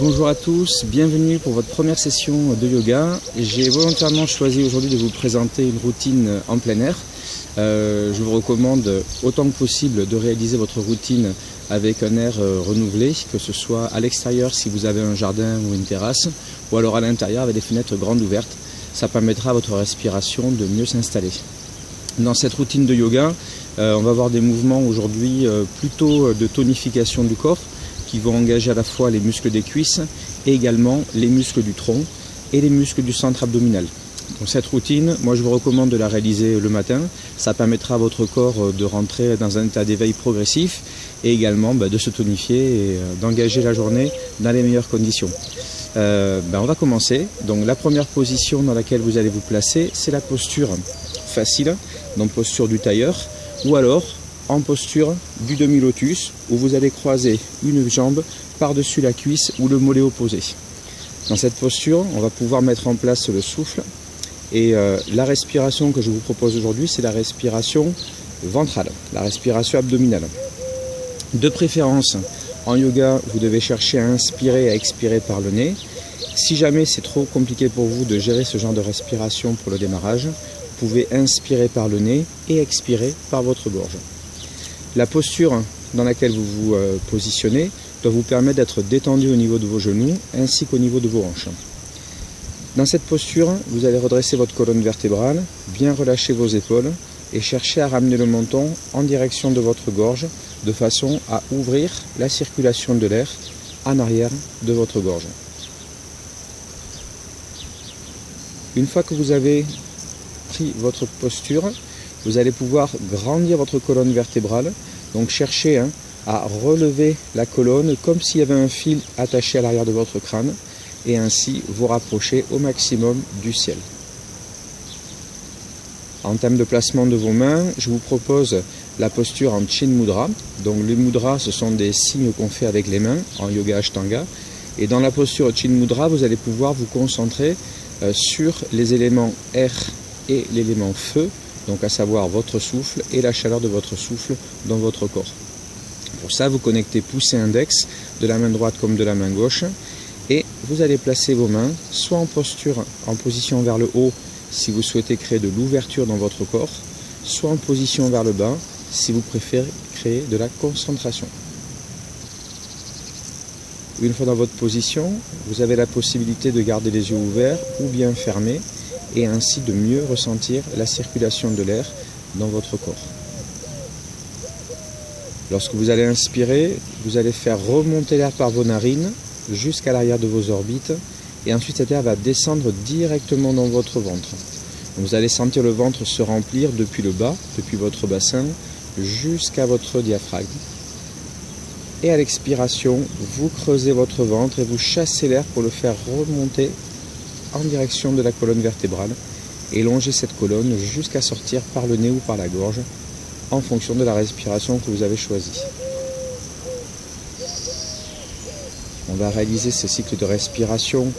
Bonjour à tous, bienvenue pour votre première session de yoga. J'ai volontairement choisi aujourd'hui de vous présenter une routine en plein air. Je vous recommande autant que possible de réaliser votre routine avec un air renouvelé, que ce soit à l'extérieur si vous avez un jardin ou une terrasse, ou alors à l'intérieur avec des fenêtres grandes ouvertes. Ça permettra à votre respiration de mieux s'installer. Dans cette routine de yoga, on va avoir des mouvements aujourd'hui plutôt de tonification du corps, qui vont engager à la fois les muscles des cuisses et également les muscles du tronc et les muscles du centre abdominal. Donc cette routine, moi je vous recommande de la réaliser le matin. Ça permettra à votre corps de rentrer dans un état d'éveil progressif et également de se tonifier et d'engager la journée dans les meilleures conditions. On va commencer. Donc la première position dans laquelle vous allez vous placer, c'est la posture facile, donc posture du tailleur, ou alors en posture du demi-lotus, où vous allez croiser une jambe par-dessus la cuisse ou le mollet opposé. Dans cette posture, on va pouvoir mettre en place le souffle. Et la respiration que je vous propose aujourd'hui, c'est la respiration ventrale, la respiration abdominale. De préférence, en yoga, vous devez chercher à inspirer et à expirer par le nez. Si jamais c'est trop compliqué pour vous de gérer ce genre de respiration pour le démarrage, vous pouvez inspirer par le nez et expirer par votre gorge. La posture dans laquelle vous vous positionnez doit vous permettre d'être détendu au niveau de vos genoux ainsi qu'au niveau de vos hanches. Dans cette posture, vous allez redresser votre colonne vertébrale, bien relâcher vos épaules et chercher à ramener le menton en direction de votre gorge de façon à ouvrir la circulation de l'air en arrière de votre gorge. Une fois que vous avez pris votre posture, vous allez pouvoir grandir votre colonne vertébrale, donc chercher à relever la colonne comme s'il y avait un fil attaché à l'arrière de votre crâne et ainsi vous rapprocher au maximum du ciel. En termes de placement de vos mains, je vous propose la posture en Chin Mudra. Donc les mudras, ce sont des signes qu'on fait avec les mains en yoga Ashtanga. Et dans la posture Chin Mudra, vous allez pouvoir vous concentrer sur les éléments air et l'élément feu, donc à savoir votre souffle et la chaleur de votre souffle dans votre corps. Pour ça, vous connectez pouce et index de la main droite comme de la main gauche et vous allez placer vos mains soit en position vers le haut si vous souhaitez créer de l'ouverture dans votre corps, soit en position vers le bas si vous préférez créer de la concentration. Une fois dans votre position, vous avez la possibilité de garder les yeux ouverts ou bien fermés et ainsi de mieux ressentir la circulation de l'air dans votre corps. Lorsque vous allez inspirer, vous allez faire remonter l'air par vos narines jusqu'à l'arrière de vos orbites et ensuite cet air va descendre directement dans votre ventre. Donc vous allez sentir le ventre se remplir depuis le bas, depuis votre bassin, jusqu'à votre diaphragme. Et à l'expiration, vous creusez votre ventre et vous chassez l'air pour le faire remonter en direction de la colonne vertébrale et longer cette colonne jusqu'à sortir par le nez ou par la gorge en fonction de la respiration que vous avez choisie. On va réaliser ce cycle de respiration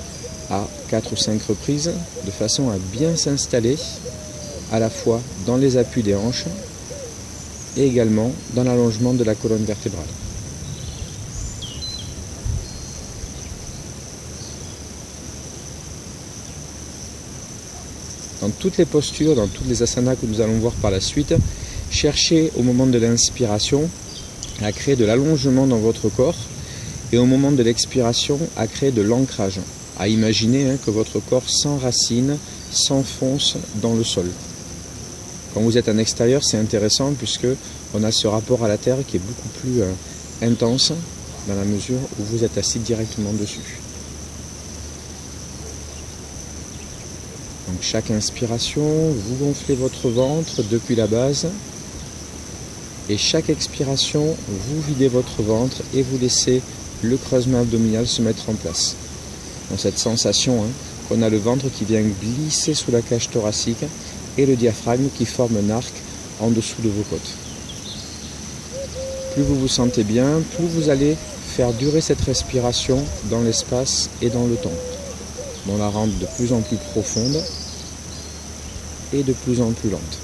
à 4 ou 5 reprises de façon à bien s'installer à la fois dans les appuis des hanches et également dans l'allongement de la colonne vertébrale. Dans toutes les postures, dans toutes les asanas que nous allons voir par la suite, cherchez au moment de l'inspiration à créer de l'allongement dans votre corps et au moment de l'expiration à créer de l'ancrage, à imaginer que votre corps s'enracine, s'enfonce dans le sol. Quand vous êtes en extérieur, c'est intéressant puisque on a ce rapport à la terre qui est beaucoup plus intense dans la mesure où vous êtes assis directement dessus. Donc chaque inspiration, vous gonflez votre ventre depuis la base et chaque expiration, vous videz votre ventre et vous laissez le creusement abdominal se mettre en place. Donc cette sensation qu'on a le ventre qui vient glisser sous la cage thoracique et le diaphragme qui forme un arc en dessous de vos côtes. Plus vous vous sentez bien, plus vous allez faire durer cette respiration dans l'espace et dans le temps, dans la rendre de plus en plus profonde et de plus en plus lente.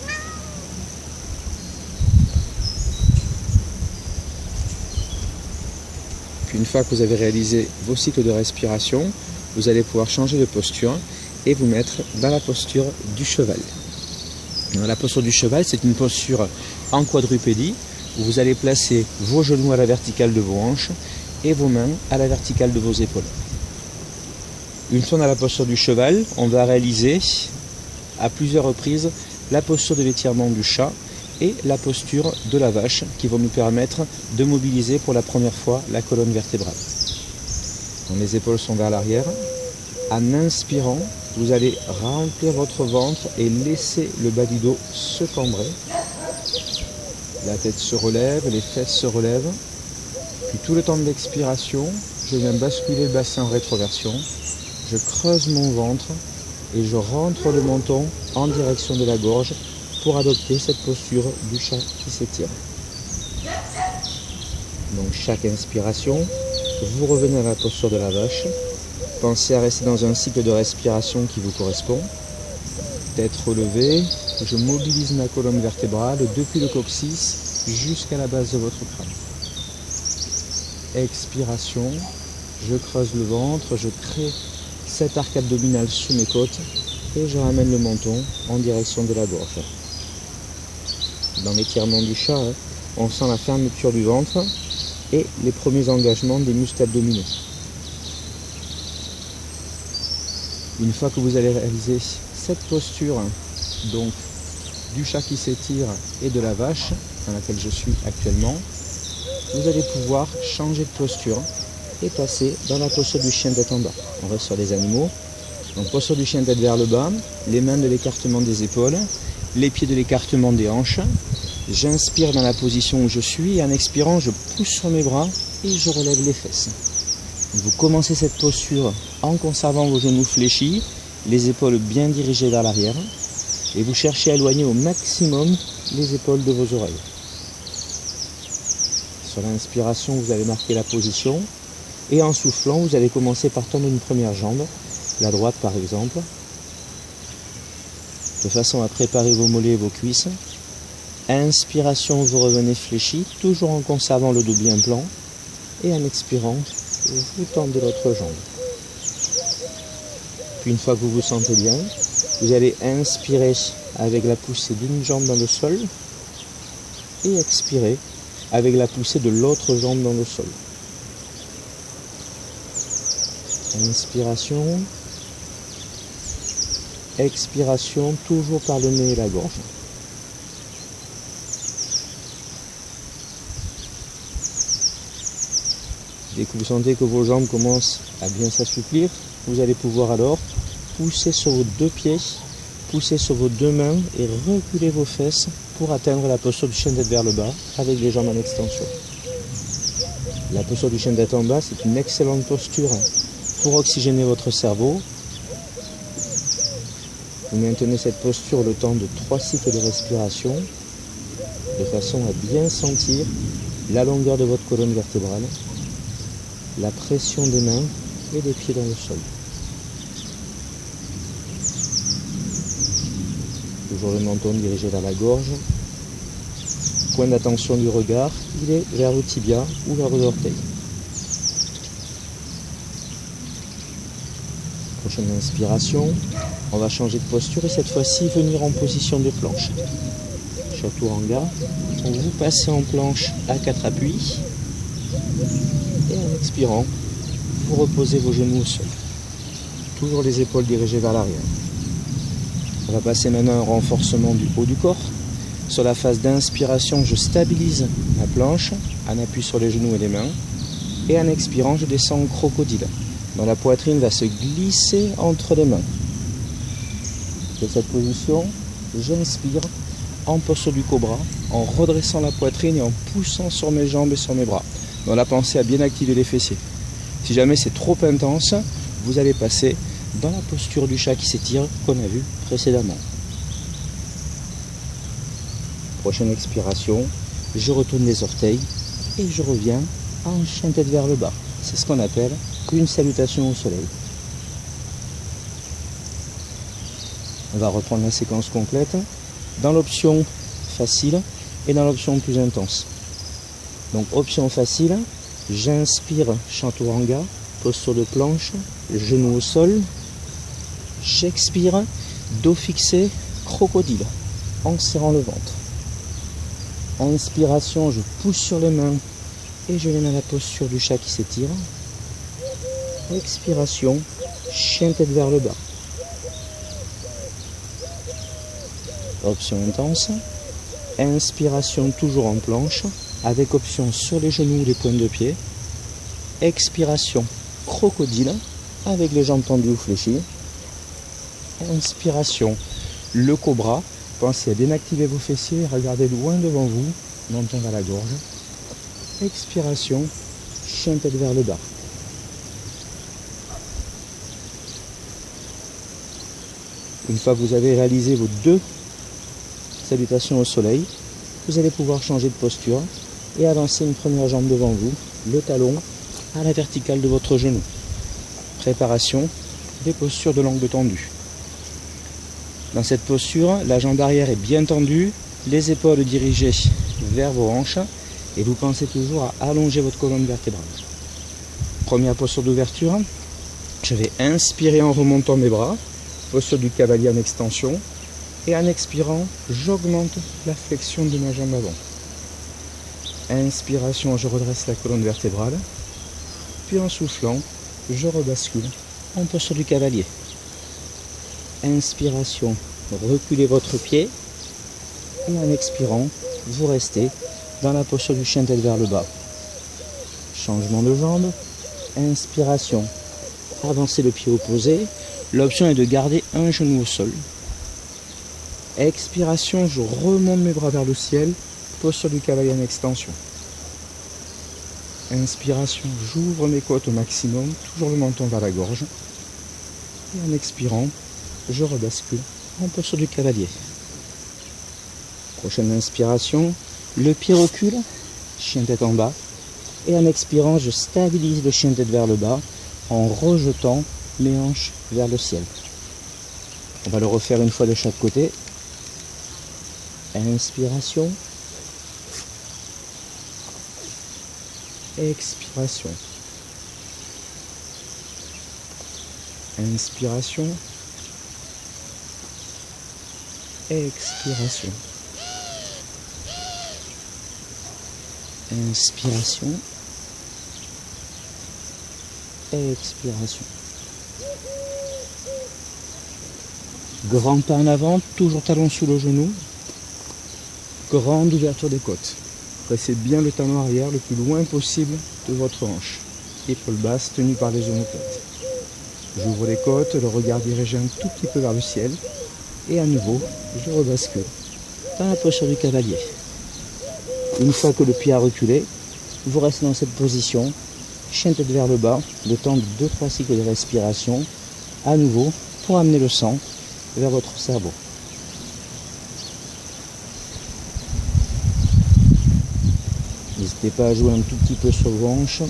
Puis une fois que vous avez réalisé vos cycles de respiration, vous allez pouvoir changer de posture et vous mettre dans la posture du cheval. Dans la posture du cheval, c'est une posture en quadrupédie où vous allez placer vos genoux à la verticale de vos hanches et vos mains à la verticale de vos épaules. Une fois dans la posture du cheval, on va réaliser à plusieurs reprises la posture de l'étirement du chat et la posture de la vache qui vont nous permettre de mobiliser pour la première fois la colonne vertébrale. Donc les épaules sont vers l'arrière. En inspirant, vous allez remplir votre ventre et laisser le bas du dos se cambrer. La tête se relève, les fesses se relèvent. Puis tout le temps de l'expiration, je viens basculer le bassin en rétroversion. Je creuse mon ventre et je rentre le menton en direction de la gorge pour adopter cette posture du chat qui s'étire. Donc chaque inspiration, vous revenez à la posture de la vache. Pensez à rester dans un cycle de respiration qui vous correspond. Tête relevée, je mobilise ma colonne vertébrale depuis le coccyx jusqu'à la base de votre crâne. Expiration, je creuse le ventre, je crée cette arc abdominale sous mes côtes et je ramène le menton en direction de la gorge. Dans l'étirement du chat, on sent la fermeture du ventre et les premiers engagements des muscles abdominaux. Une fois que vous allez réaliser cette posture donc du chat qui s'étire et de la vache dans laquelle je suis actuellement, vous allez pouvoir changer de posture et passer dans la posture du chien tête en bas. On reste sur les animaux. Donc posture du chien tête vers le bas, les mains de l'écartement des épaules, les pieds de l'écartement des hanches. J'inspire dans la position où je suis et en expirant, je pousse sur mes bras et je relève les fesses. Vous commencez cette posture en conservant vos genoux fléchis, les épaules bien dirigées vers l'arrière et vous cherchez à éloigner au maximum les épaules de vos oreilles. Sur l'inspiration, vous allez marquer la position et en soufflant, vous allez commencer par tendre une première jambe, la droite par exemple, de façon à préparer vos mollets et vos cuisses. Inspiration, vous revenez fléchi, toujours en conservant le dos bien plan et en expirant, vous tendez l'autre jambe. Puis une fois que vous vous sentez bien, vous allez inspirer avec la poussée d'une jambe dans le sol et expirer avec la poussée de l'autre jambe dans le sol. Inspiration, expiration, toujours par le nez et la gorge. Dès que vous sentez que vos jambes commencent à bien s'assouplir, vous allez pouvoir alors pousser sur vos deux pieds, pousser sur vos deux mains et reculer vos fesses pour atteindre la posture du chien tête vers le bas avec les jambes en extension. La posture du chien tête en bas, c'est une excellente posture pour oxygéner votre cerveau. Vous maintenez cette posture le temps de 3 cycles de respiration de façon à bien sentir la longueur de votre colonne vertébrale, la pression des mains et des pieds dans le sol. Toujours le menton dirigé vers la gorge. Point d'attention du regard, il est vers le tibia ou vers l'orteil. Prochaine inspiration, on va changer de posture et cette fois-ci venir en position de planche. Chaturanga, vous passez en planche à 4 appuis. Et en expirant, vous reposez vos genoux au sol. Toujours les épaules dirigées vers l'arrière. On va passer maintenant à un renforcement du haut du corps. Sur la phase d'inspiration, je stabilise ma planche en appui sur les genoux et les mains. Et en expirant, je descends en crocodile. Donc la poitrine va se glisser entre les mains. De cette position, j'inspire en posture du cobra, en redressant la poitrine et en poussant sur mes jambes et sur mes bras. Donc la pensée à bien activer les fessiers. Si jamais c'est trop intense, vous allez passer dans la posture du chat qui s'étire qu'on a vu précédemment. Prochaine expiration, je retourne les orteils et je reviens en chien tête vers le bas. C'est ce qu'on appelle une salutation au soleil. On va reprendre la séquence complète dans l'option facile et dans l'option plus intense. Donc option facile, J'inspire chaturanga, posture de planche, genoux au sol. J'expire, dos fixé, crocodile, en serrant le ventre. Inspiration, je pousse sur les mains et je viens à la posture du chat qui s'étire. Expiration, chien tête vers le bas. Option intense. Inspiration toujours en planche, avec option sur les genoux ou les pointes de pied. Expiration, crocodile, avec les jambes tendues ou fléchies. Inspiration, le cobra. Pensez à dénactiver vos fessiers et regardez loin devant vous, menton vers la gorge. Expiration, chien tête vers le bas. Une fois que vous avez réalisé vos 2 salutations au soleil, vous allez pouvoir changer de posture et avancer une première jambe devant vous, le talon à la verticale de votre genou. Préparation des postures de l'angle tendu. Dans cette posture, la jambe arrière est bien tendue, les épaules dirigées vers vos hanches et vous pensez toujours à allonger votre colonne vertébrale. Première posture d'ouverture, je vais inspirer en remontant mes bras, posture du cavalier en extension, et en expirant, j'augmente la flexion de ma jambe avant. Inspiration, je redresse la colonne vertébrale, puis en soufflant, je rebascule en posture du cavalier. Inspiration, reculez votre pied, et en expirant, vous restez dans la posture du chien tête vers le bas. Changement de jambe, inspiration, avancez le pied opposé, l'option est de garder un genou au sol. Expiration, je remonte mes bras vers le ciel, posture du cavalier en extension. Inspiration, j'ouvre mes côtes au maximum, toujours le menton vers la gorge. Et en expirant, je rebascule en posture du cavalier. Prochaine inspiration, le pied recule, chien tête en bas. Et en expirant, je stabilise le chien tête vers le bas en rejetant les hanches vers le ciel. On va le refaire une fois de chaque côté. Inspiration. Expiration. Inspiration. Expiration. Inspiration. Expiration. Grand pas en avant, toujours talon sous le genou. Grande ouverture des côtes. Pressez bien le talon arrière le plus loin possible de votre hanche. Épaules basses tenues par les omoplates. J'ouvre les côtes, le regard dirigé un tout petit peu vers le ciel. Et à nouveau, je rebascule dans la posture du cavalier. Une fois que le pied a reculé, vous restez dans cette position, chien tête vers le bas, le temps de 2-3 cycles de respiration, à nouveau, pour amener le sang vers votre cerveau. N'hésitez pas à jouer un tout petit peu sur vos hanches,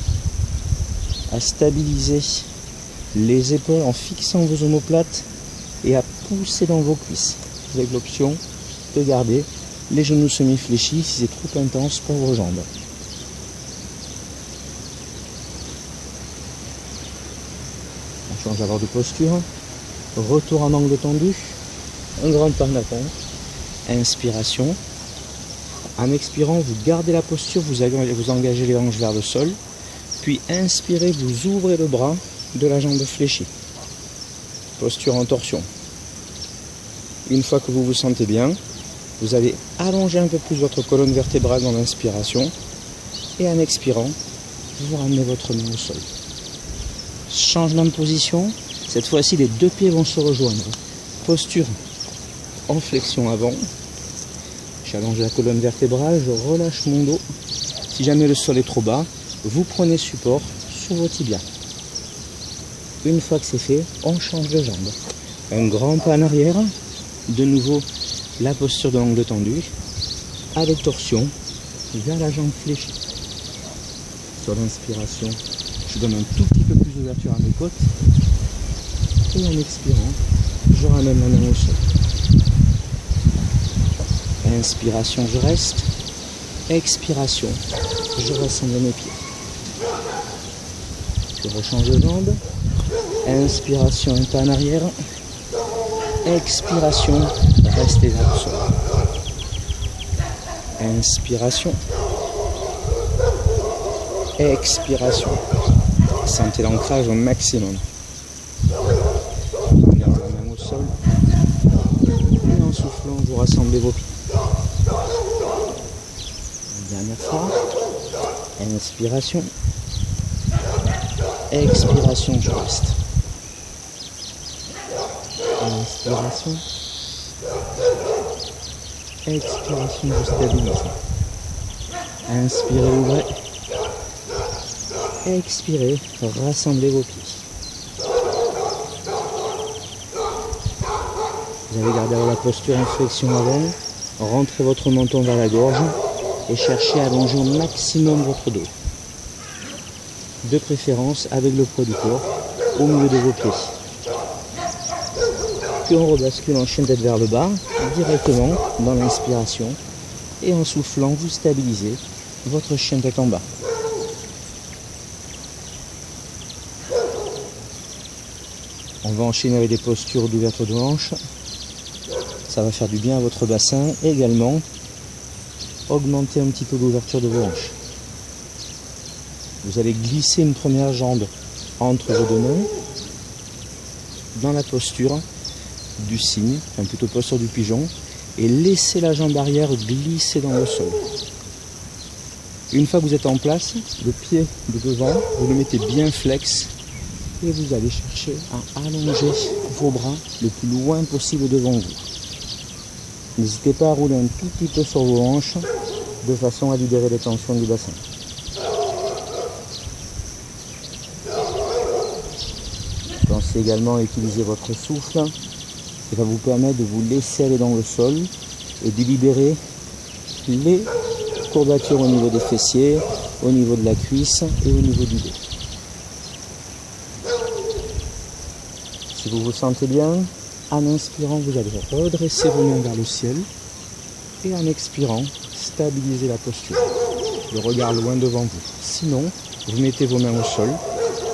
à stabiliser les épaules en fixant vos omoplates et à pousser dans vos cuisses, avec l'option de garder les genoux semi-fléchis si c'est trop intense pour vos jambes. On change d'abord de posture, retour en angle tendu, un grand pas en avant, inspiration. En expirant, vous gardez la posture, vous engagez les hanches vers le sol, puis inspirez, vous ouvrez le bras de la jambe fléchie. Posture en torsion. Une fois que vous vous sentez bien, vous allez allonger un peu plus votre colonne vertébrale dans l'inspiration et en expirant, vous ramenez votre main au sol. Changement de position, cette fois-ci les 2 pieds vont se rejoindre. Posture en flexion avant. J'allonge la colonne vertébrale, je relâche mon dos. Si jamais le sol est trop bas, vous prenez support sur vos tibias. Une fois que c'est fait, on change de jambe. Un grand pas en arrière. De nouveau, la posture de l'angle tendu. Avec torsion, vers la jambe fléchie. Sur l'inspiration, je donne un tout petit peu plus d'ouverture à mes côtes. Et en expirant, je ramène la main au sol. Inspiration, je reste. Expiration, je rassemble mes pieds. Je rechange de jambe. Inspiration, un pas en arrière. Expiration, restez là au sol. Inspiration. Expiration. Sentez l'ancrage au maximum. Prenez la main au sol. Et en soufflant, vous rassemblez vos pieds. Une dernière fois. Inspiration. Expiration, je reste. Inspiration. Expiration, je stabilise. Inspirez, ouvrez. Expirez, rassemblez vos pieds. Vous allez garder la posture en flexion avant. Rentrez votre menton vers la gorge et cherchez à allonger au maximum votre dos. De préférence avec le poids du corps au milieu de vos pieds. Puis on rebascule en chien tête vers le bas, directement dans l'inspiration. Et en soufflant, vous stabilisez votre chien tête en bas. On va enchaîner avec des postures d'ouverture de hanche. Ça va faire du bien à votre bassin. Et également, augmenter un petit peu l'ouverture de vos hanches. Vous allez glisser une première jambe entre vos deux mains dans la posture du cygne, enfin plutôt posture du pigeon, et laissez la jambe arrière glisser dans le sol. Une fois que vous êtes en place, le pied de devant, vous le mettez bien flex et vous allez chercher à allonger vos bras le plus loin possible devant vous. N'hésitez pas à rouler un tout petit peu sur vos hanches de façon à libérer les tensions du bassin. Pensez également à utiliser votre souffle qui va vous permettre de vous laisser aller dans le sol et de libérer les courbatures au niveau des fessiers, au niveau de la cuisse et au niveau du dos. Si vous vous sentez bien, en inspirant, vous allez redresser vos mains vers le ciel et en expirant, stabiliser la posture. Le regard loin devant vous. Sinon, vous mettez vos mains au sol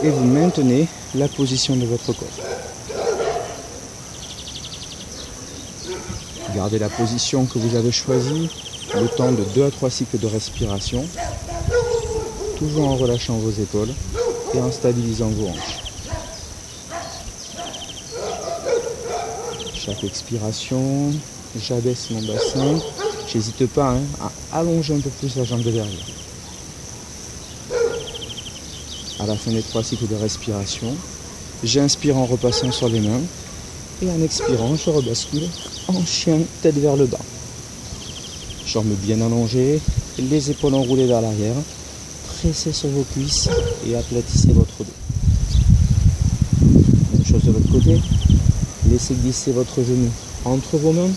et vous maintenez la position de votre corps. Gardez la position que vous avez choisie le temps de 2 à 3 cycles de respiration, toujours en relâchant vos épaules et en stabilisant vos hanches. Chaque expiration, j'abaisse mon bassin. J'hésite pas à allonger un peu plus la jambe de derrière. À la fin des 3 cycles de respiration, j'inspire en repassant sur les mains et en expirant, je rebascule en chien tête vers le bas. Jambes bien allongées, les épaules enroulées vers l'arrière, pressez sur vos cuisses et aplatissez votre dos. Même chose de l'autre côté, laissez glisser votre genou entre vos mains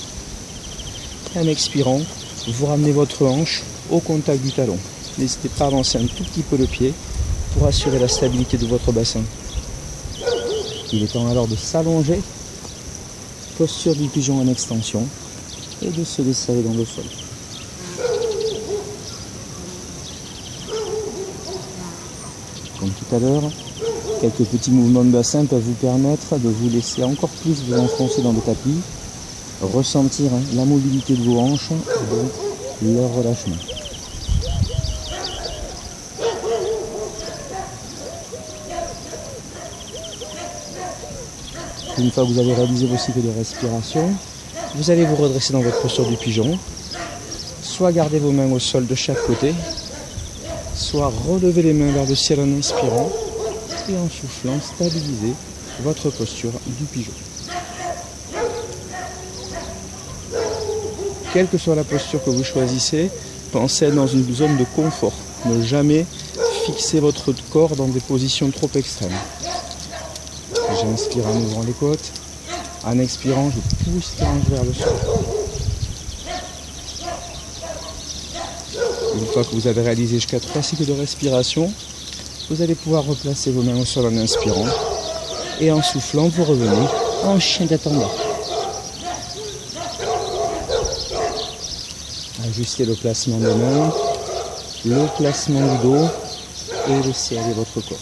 et en expirant, vous ramenez votre hanche au contact du talon. N'hésitez pas à avancer un tout petit peu le pied pour assurer la stabilité de votre bassin. Il est temps alors de s'allonger, posture du pigeon en extension et de se laisser aller dans le sol. Comme tout à l'heure, quelques petits mouvements de bassin peuvent vous permettre de vous laisser encore plus vous enfoncer dans le tapis, ressentir la mobilité de vos hanches et leur relâchement. Une fois que vous avez réalisé vos cycles de respiration, vous allez vous redresser dans votre posture du pigeon, soit garder vos mains au sol de chaque côté, soit relever les mains vers le ciel en inspirant et en soufflant, stabiliser votre posture du pigeon. Quelle que soit la posture que vous choisissez, pensez être dans une zone de confort. Ne jamais fixer votre corps dans des positions trop extrêmes. J'inspire en ouvrant les côtes. En expirant, je pousse les hanches vers le sol. Une fois que vous avez réalisé jusqu'à 3 cycles de respiration, vous allez pouvoir replacer vos mains au sol en inspirant. Et en soufflant, vous revenez en chien tête en bas. Ajustez le placement des mains, le placement du dos et laissez aller votre corps.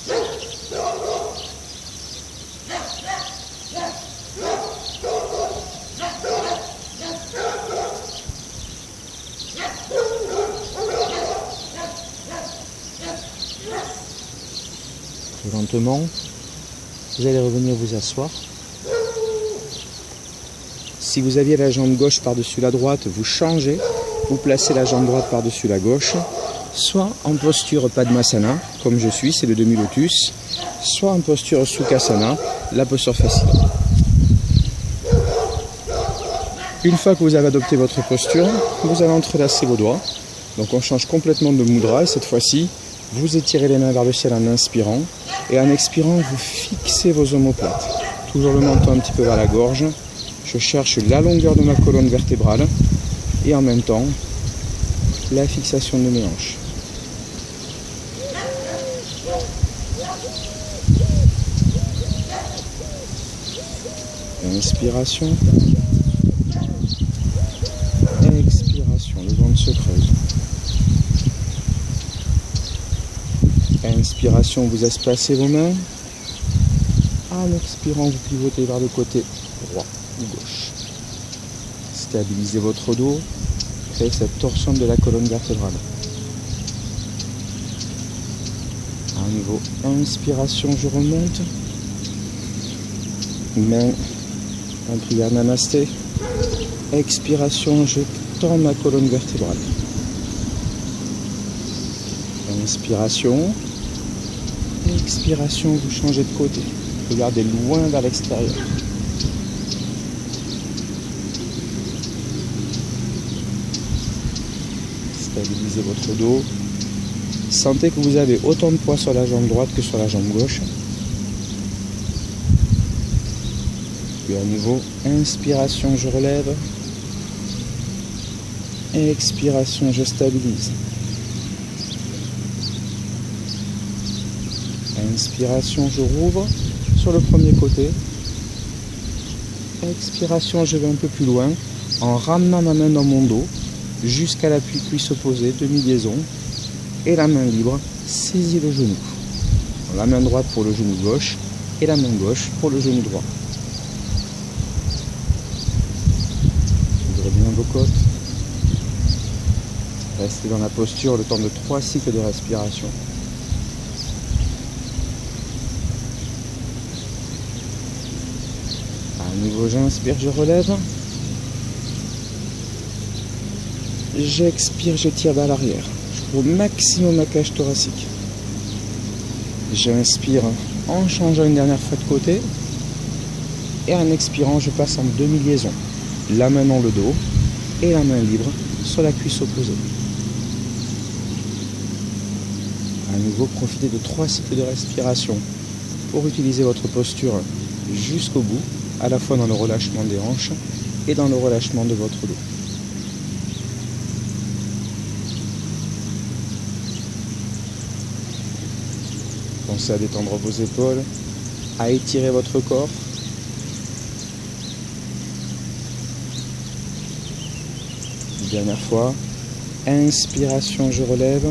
Lentement, vous allez revenir vous asseoir. Si vous aviez la jambe gauche par-dessus la droite, vous changez, vous placez la jambe droite par-dessus la gauche, soit en posture Padmasana, comme je suis, c'est le demi-lotus, soit en posture Sukhasana, la posture facile. Une fois que vous avez adopté votre posture, vous allez entrelacer vos doigts. Donc on change complètement de mudra et cette fois-ci, vous étirez les mains vers le ciel en inspirant et en expirant, vous fixez vos omoplates. Toujours le menton un petit peu vers la gorge. Je cherche la longueur de ma colonne vertébrale et en même temps, la fixation de mes hanches. Inspiration. Expiration, le ventre se creuse. Inspiration, vous espacez vos mains. En expirant, vous pivotez vers le côté droit ou gauche. Stabilisez votre dos. Créez cette torsion de la colonne vertébrale. À nouveau, inspiration, je remonte. Main en prière namasté. Expiration, je tends ma colonne vertébrale. Inspiration. Expiration, vous changez de côté. Regardez loin vers l'extérieur. Stabilisez votre dos. Sentez que vous avez autant de poids sur la jambe droite que sur la jambe gauche. Puis à nouveau, inspiration, je relève. Expiration, je stabilise. Inspiration, je rouvre sur le premier côté. Expiration, je vais un peu plus loin en ramenant ma main dans mon dos jusqu'à l'appui cuisse opposée, demi-liaison. Et la main libre saisit le genou. La main droite pour le genou gauche et la main gauche pour le genou droit. Ouvrez bien vos côtes. Restez dans la posture le temps de 3 cycles de respiration. À nouveau, j'inspire, je relève. J'expire, je tire vers l'arrière. Je ouvre au maximum ma cage thoracique. J'inspire en changeant une dernière fois de côté. Et en expirant, je passe en demi-liaison. La main dans le dos et la main libre sur la cuisse opposée. À nouveau, profitez de 3 cycles de respiration pour utiliser votre posture jusqu'au bout, à la fois dans le relâchement des hanches et dans le relâchement de votre dos. Pensez à détendre vos épaules, à étirer votre corps. Une dernière fois, inspiration, je relève.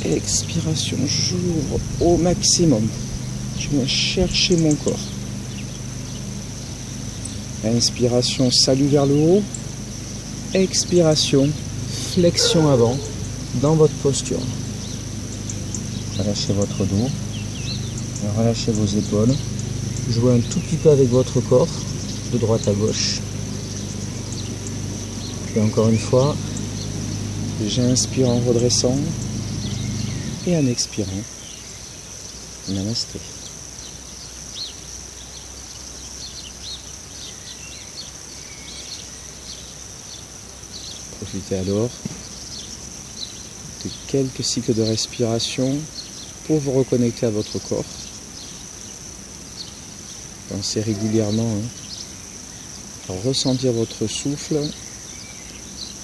Expiration, j'ouvre au maximum. Je viens chercher mon corps. Inspiration, salut vers le haut. Expiration, flexion avant dans votre posture. Relâchez votre dos. Relâchez vos épaules. Jouez un tout petit peu avec votre corps, de droite à gauche. Puis encore une fois, j'inspire en redressant. Et en expirant, namasté. Profitez alors de quelques cycles de respiration pour vous reconnecter à votre corps. Pensez régulièrement à ressentir votre souffle.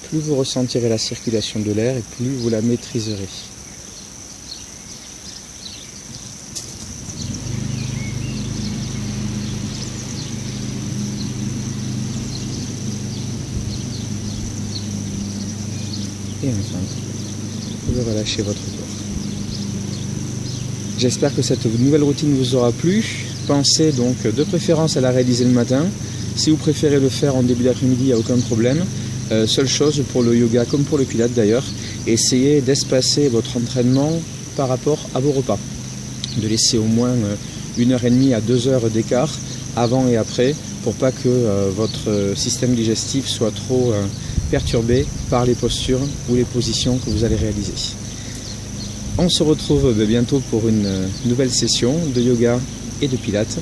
Plus vous ressentirez la circulation de l'air et plus vous la maîtriserez. Et enfin, vous pouvez relâcher votre corps. J'espère que cette nouvelle routine vous aura plu. Pensez donc de préférence à la réaliser le matin. Si vous préférez le faire en début d'après-midi, il n'y a aucun problème. Seule chose pour le yoga comme pour le pilates d'ailleurs, essayez d'espacer votre entraînement par rapport à vos repas. de laisser au moins 1h30 à 2 heures d'écart avant et après pour pas que votre système digestif soit trop perturbé par les postures ou les positions que vous allez réaliser. On se retrouve bientôt pour une nouvelle session de yoga et de pilates.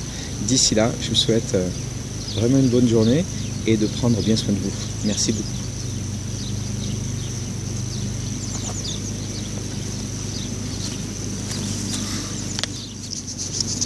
D'ici là, je vous souhaite vraiment une bonne journée et de prendre bien soin de vous. Merci beaucoup.